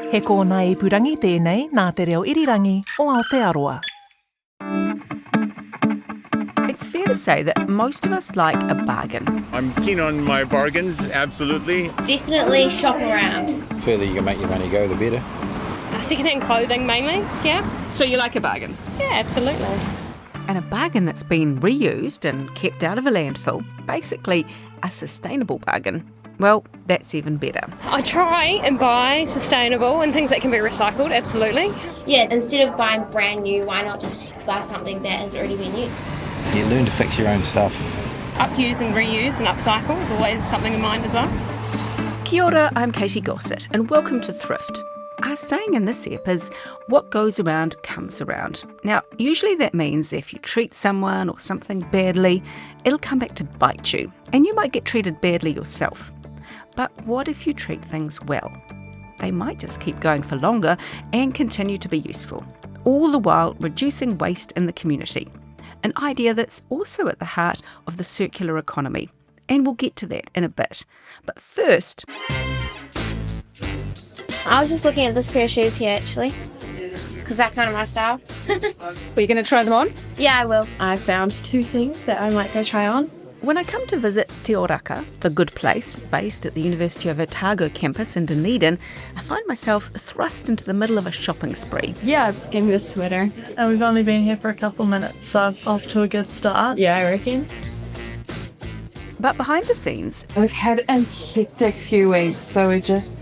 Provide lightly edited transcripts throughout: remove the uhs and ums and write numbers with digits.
He kōna ipurangi tēnei nā te reo irirangi o Aotearoa. It's fair to say that most of us like a bargain. I'm keen on my bargains, absolutely. Definitely shop around. The further you can make your money go, the better. Secondhand clothing mainly, yeah. So you like a bargain? Yeah, absolutely. And a bargain that's been reused and kept out of a landfill, basically a sustainable bargain. Well, that's even better. I try and buy sustainable and things that can be recycled, absolutely. Yeah, instead of buying brand new, why not just buy something that has already been used? You learn to fix your own stuff. Upuse and reuse and upcycle is always something in mind as well. Kia ora, I'm Katy Gosset and welcome to Thrift. Our saying in this ep is, what goes around comes around. Now, usually that means if you treat someone or something badly, it'll come back to bite you, and you might get treated badly yourself. But what if you treat things well? They might just keep going for longer and continue to be useful, all the while reducing waste in the community. An idea that's also at the heart of the circular economy. And we'll get to that in a bit. But first, I was just looking at this pair of shoes here actually, because that's kind of my style. are you going to try them on? Yeah, I will. I found 2 things that I might go try on. When I come to visit Te Oraka, the good place, based at the University of Otago campus in Dunedin, I find myself thrust into the middle of a shopping spree. Yeah, give me this sweater. And we've only been here for a couple minutes, so off to a good start. Yeah, I reckon. But behind the scenes, We've had a hectic few weeks, so we just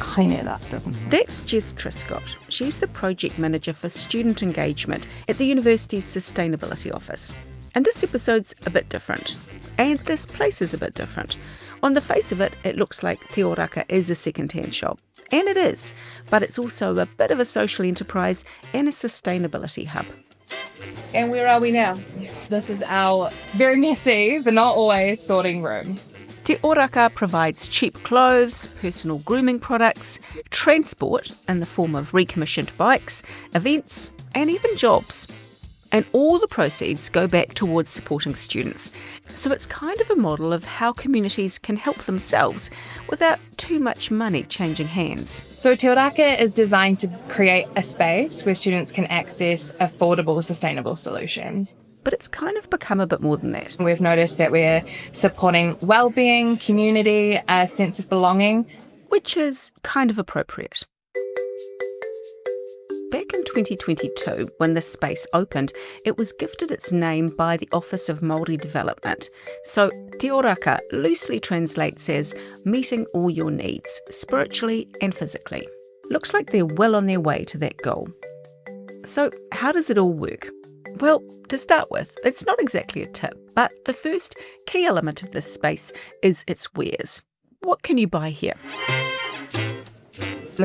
clean it up, doesn't it? that's Jess Triscott. She's the project manager for student engagement at the university's sustainability office. And this episode's a bit different. And this place is a bit different. On the face of it, it looks like Te Oraka is a secondhand shop. And it is. But it's also a bit of a social enterprise and a sustainability hub. And where are we now? This is our very messy, but not always, sorting room. Te Oraka provides cheap clothes, personal grooming products, transport in the form of recommissioned bikes, events, and even jobs. And all the proceeds go back towards supporting students. So it's kind of a model of how communities can help themselves without too much money changing hands. So Te Oraka is designed to create a space where students can access affordable, sustainable solutions. But it's kind of become a bit more than that. We've noticed that we're supporting well-being, community, a sense of belonging. Which is kind of appropriate. Back in 2022, when this space opened, it was gifted its name by the Office of Māori Development. So Te Oraka loosely translates as meeting all your needs, spiritually and physically. Looks like they're well on their way to that goal. So how does it all work? Well, to start with, it's not exactly a tip, but the first key element of this space is its wares. What can you buy here?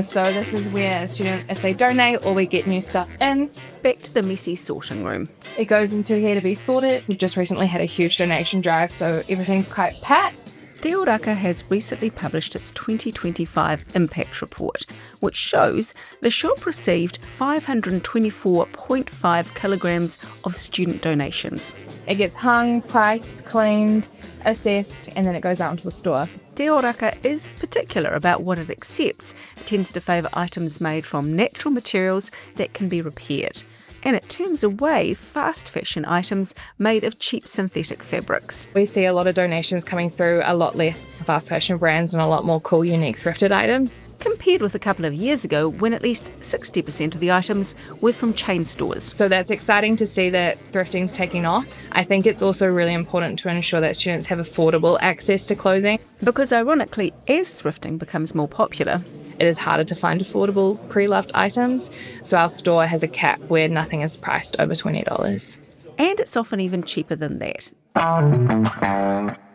So this is where students, if they donate or we get new stuff in, Back to the messy sorting room. it goes into here to be sorted. We've just recently had a huge donation drive, so everything's quite packed. Te Oraka has recently published its 2025 Impact Report, which shows the shop received 524.5 kilograms of student donations. It gets hung, priced, cleaned, assessed, and then it goes out into the store. Te Oraka is particular about what it accepts. It tends to favour items made from natural materials that can be repaired. And it turns away fast fashion items made of cheap synthetic fabrics. We see a lot of donations coming through, a lot less fast fashion brands and a lot more cool, unique thrifted items. Compared with a couple of years ago when at least 60% of the items were from chain stores. So that's exciting to see that thrifting's taking off. I think it's also really important to ensure that students have affordable access to clothing. Because ironically, as thrifting becomes more popular, it is harder to find affordable pre-loved items. So our store has a cap where nothing is priced over $20. and it's often even cheaper than that.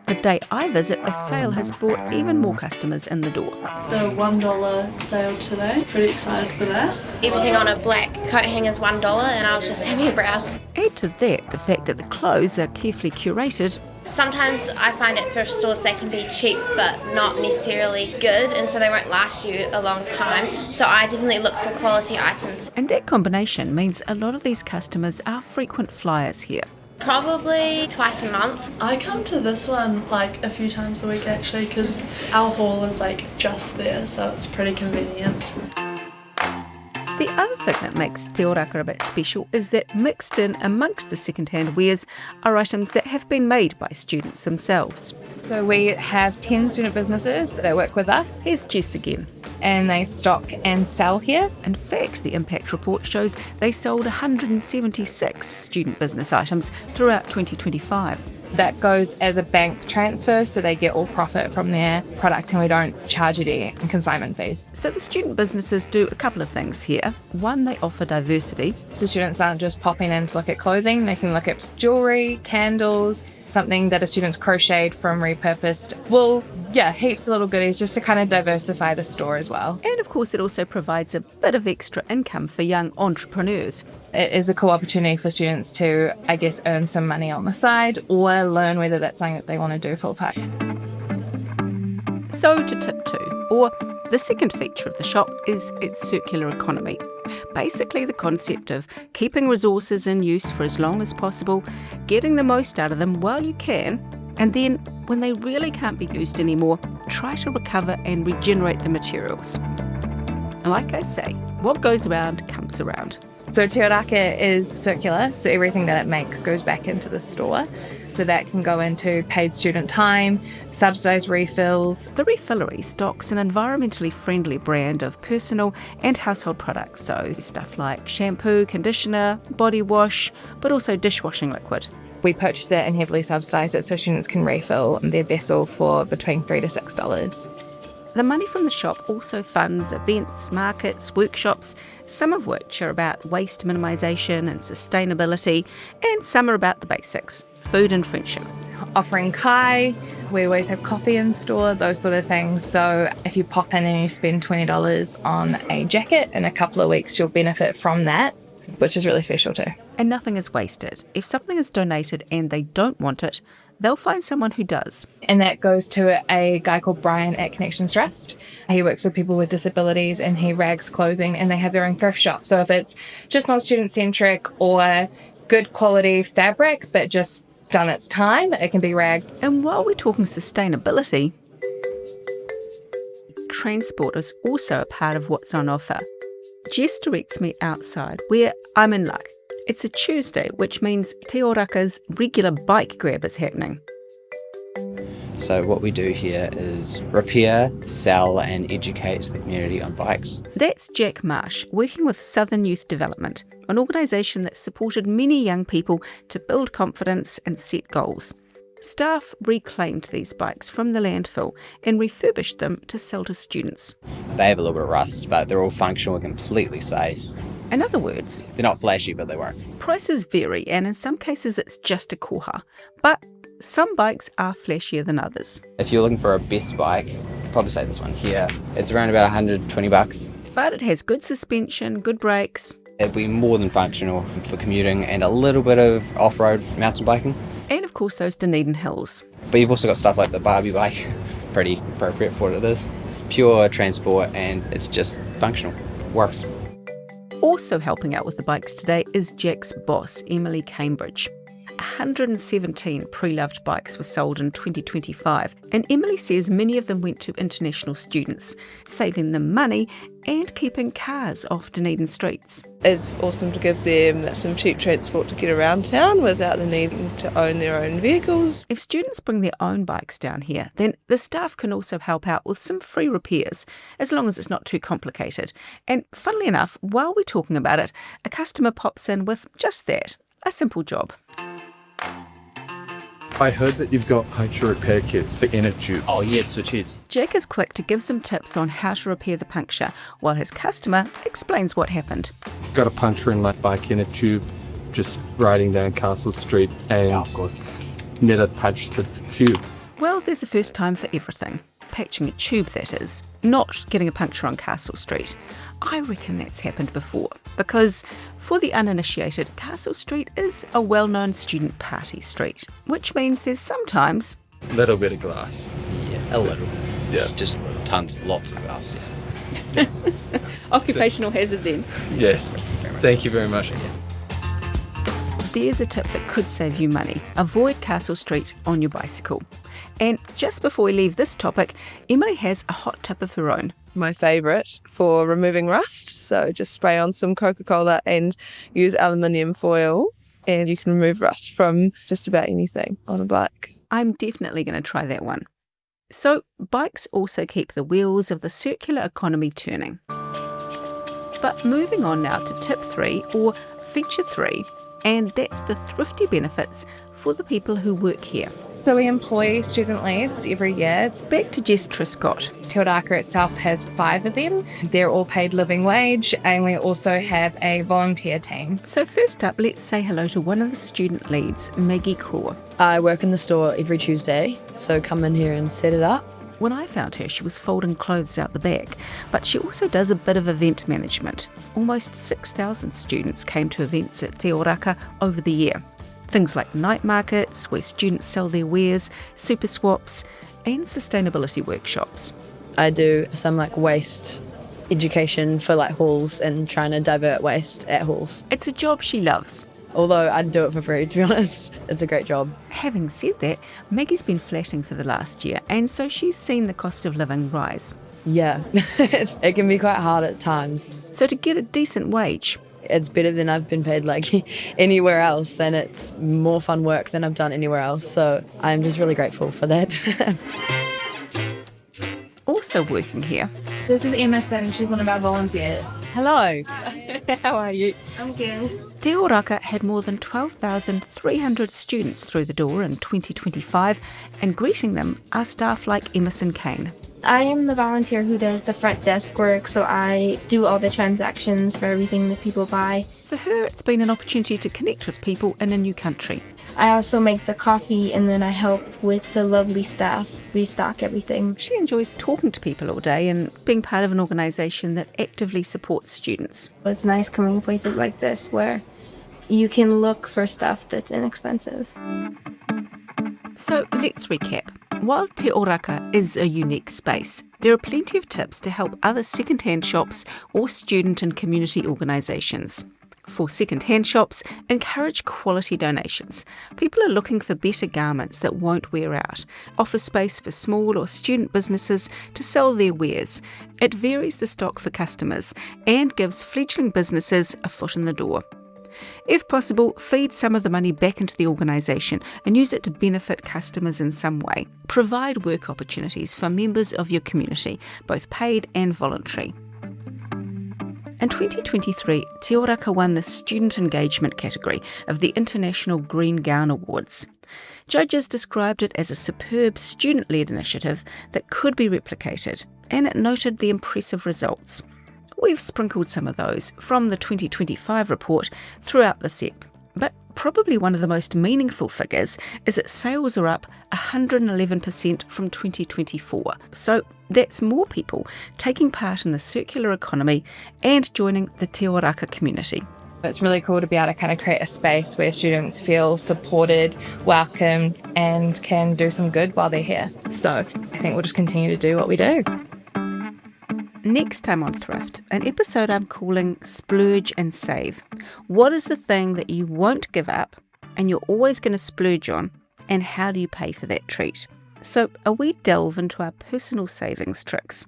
The day I visit, a sale has brought even more customers in the door. The $1 sale today, pretty excited for that. Everything on a black coat hanger is $1 and I was just having a browse. Add to that the fact that the clothes are carefully curated. Sometimes I find at thrift stores they can be cheap but not necessarily good, and so they won't last you a long time. So I definitely look for quality items. And that combination means a lot of these customers are frequent flyers here. Probably twice a month. I come to this one like a few times a week actually because our hall is like just there, so it's pretty convenient. The other thing that makes Te Oraka a bit special is that mixed in amongst the second-hand wares are items that have been made by students themselves. So we have 10 student businesses that work with us, Here's Jess again. and they stock and sell here. In fact, the impact report shows they sold 176 student business items throughout 2025. That goes as a bank transfer, so they get all profit from their product and we don't charge any consignment fees. So the student businesses do a couple of things here. One, they offer diversity. So students aren't just popping in to look at clothing, they can look at jewellery, candles, something that a student's crocheted from repurposed wool. Yeah, heaps of little goodies just to kind of diversify the store as well. And of course, it also provides a bit of extra income for young entrepreneurs. It is a cool opportunity for students to, I guess, earn some money on the side or learn whether that's something that they want to do full time. So to tip 2, or the second feature of the shop, is its circular economy. Basically the concept of keeping resources in use for as long as possible, getting the most out of them while you can, and then when they really can't be used anymore, try to recover and regenerate the materials. Like I say, what goes around comes around. So Te Oraka is circular, so everything that it makes goes back into the store. So that can go into paid student time, subsidised refills. The Refillery stocks an environmentally friendly brand of personal and household products, so stuff like shampoo, conditioner, body wash, but also dishwashing liquid. We purchase it and heavily subsidise it so students can refill their vessel for between $3 to $6. The money from the shop also funds events, markets, workshops, some of which are about waste minimisation and sustainability, and some are about the basics, food and friendship. Offering kai, we always have coffee in store, those sort of things. So if you pop in and you spend $20 on a jacket, in a couple of weeks you'll benefit from that, which is really special too. And nothing is wasted. If something is donated and they don't want it, they'll find someone who does. And that goes to a guy called Brian at Connections Trust. He works with people with disabilities and he rags clothing, and they have their own thrift shop. So if it's just not student-centric or good quality fabric but just done its time, it can be ragged. And while we're talking sustainability, transport is also a part of what's on offer. Jess directs me outside, where I'm in luck. It's a Tuesday, which means Te Oraka's regular bike grab is happening. So what we do here is repair, sell and educate the community on bikes. That's Jack Marsh, working with Southern Youth Development, an organisation that supported many young people to build confidence and set goals. Staff reclaimed these bikes from the landfill and refurbished them to sell to students. They have a little bit of rust, but they're all functional and completely safe. In other words, They're not flashy, but they work. prices vary, and in some cases it's just a koha. But some bikes are flashier than others. If you're looking for a best bike, I'd probably say this one here. It's around about $120. But it has good suspension, good brakes, It'd be more than functional for commuting and a little bit of off-road mountain biking. and of course those Dunedin hills. But you've also got stuff like the Barbie bike, pretty appropriate for what it is. It's pure transport and it's just functional, works. Also helping out with the bikes today is Jack's boss, Emily Cambridge. 117 pre-loved bikes were sold in 2025, and Emily says many of them went to international students, saving them money and keeping cars off Dunedin streets. It's awesome to give them some cheap transport to get around town without the needing to own their own vehicles. If students bring their own bikes down here, then the staff can also help out with some free repairs, as long as it's not too complicated. And funnily enough, while we're talking about it, a customer pops in with just that, a simple job. I heard that you've got puncture repair kits for inner tubes. Oh yes, for tubes. Jack is quick to give some tips on how to repair the puncture, while his customer explains what happened. Got a puncture in my bike inner tube, just riding down Castle Street, and of course. never punched the tube. Well, there's a first time for everything. Patching a tube, that is, not getting a puncture on Castle Street. I reckon that's happened before, because for the uninitiated, Castle Street is a well-known student party street, which means there's sometimes Little bit of glass. Yeah, a little. Yeah. Just tons, lots of glass, yeah. occupational hazard then. Yes. Thank you very much. There's a tip that could save you money. Avoid Castle Street on your bicycle. And just before we leave this topic, Emily has a hot tip of her own. my favourite for removing rust. So just spray on some Coca-Cola and use aluminium foil and you can remove rust from just about anything on a bike. I'm definitely going to try that one. So bikes also keep the wheels of the circular economy turning. But moving on now to tip 3 or feature 3, and that's the thrifty benefits for the people who work here. So we employ student leads every year. Back to Jess Triscott. Te Oraka itself has 5 of them. They're all paid living wage, and we also have a volunteer team. So first up, let's say hello to one of the student leads, Maggie Craw. I work in the store every Tuesday, so come in here and set it up. When I found her, she was folding clothes out the back, but she also does a bit of event management. Almost 6,000 students came to events at Te Oraka over the year. Things like night markets, where students sell their wares, super swaps, and sustainability workshops. I do some waste education for halls and trying to divert waste at halls. It's a job she loves. Although I'd do it for free, to be honest. It's a great job. Having said that, Maggie's been flatting for the last year, and so she's seen the cost of living rise. Yeah, it can be quite hard at times. So to get a decent wage, it's better than I've been paid anywhere else, and it's more fun work than I've done anywhere else. So I'm just really grateful for that. Also working here. This is Emerson. She's one of our volunteers. Hello. How are you? I'm good. Te Oraka had more than 12,300 students through the door in 2025, and greeting them are staff like Emerson Kane. I am the volunteer who does the front desk work, so I do all the transactions for everything that people buy. For her, it's been an opportunity to connect with people in a new country. I also make the coffee, and then I help with the lovely staff restock everything. She enjoys talking to people all day and being part of an organisation that actively supports students. It's nice coming to places like this where you can look for stuff that's inexpensive. So let's recap. While Te Oraka is a unique space, there are plenty of tips to help other secondhand shops or student and community organisations. For secondhand shops, encourage quality donations. People are looking for better garments that won't wear out. Offer space for small or student businesses to sell their wares. It varies the stock for customers and gives fledgling businesses a foot in the door. If possible, feed some of the money back into the organisation and use it to benefit customers in some way. Provide work opportunities for members of your community, both paid and voluntary. In 2023, Te Oraka won the Student Engagement category of the International Green Gown Awards. Judges described it as a superb student-led initiative that could be replicated, and it noted the impressive results. We've sprinkled some of those from the 2025 report throughout the SEP, but probably one of the most meaningful figures is that sales are up 111% from 2024. So that's more people taking part in the circular economy and joining the Te Oraka community. It's really cool to be able to kind of create a space where students feel supported, welcomed, and can do some good while they're here. So I think we'll just continue to do what we do. Next time on Thrift, an episode I'm calling Splurge and Save. What is the thing that you won't give up and you're always going to splurge on, and how do you pay for that treat? So a wee delve into our personal savings tricks.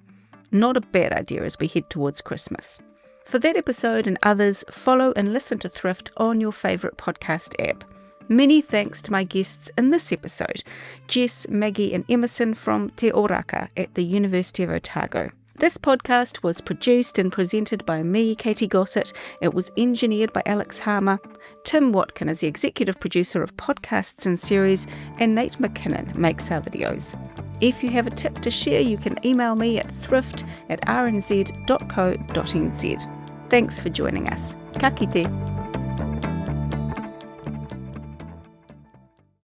Not a bad idea as we head towards Christmas. For that episode and others, follow and listen to Thrift on your favourite podcast app. Many thanks to my guests in this episode, Jess, Maggie and Emerson from Te Oraka at the University of Otago. This podcast was produced and presented by me, Katy Gosset. It was engineered by Alex Harmer. Tim Watkin is the executive producer of podcasts and series, and Nate McKinnon makes our videos. If you have a tip to share, you can email me at thrift@rnz.co.nz. Thanks for joining us. Ka kite.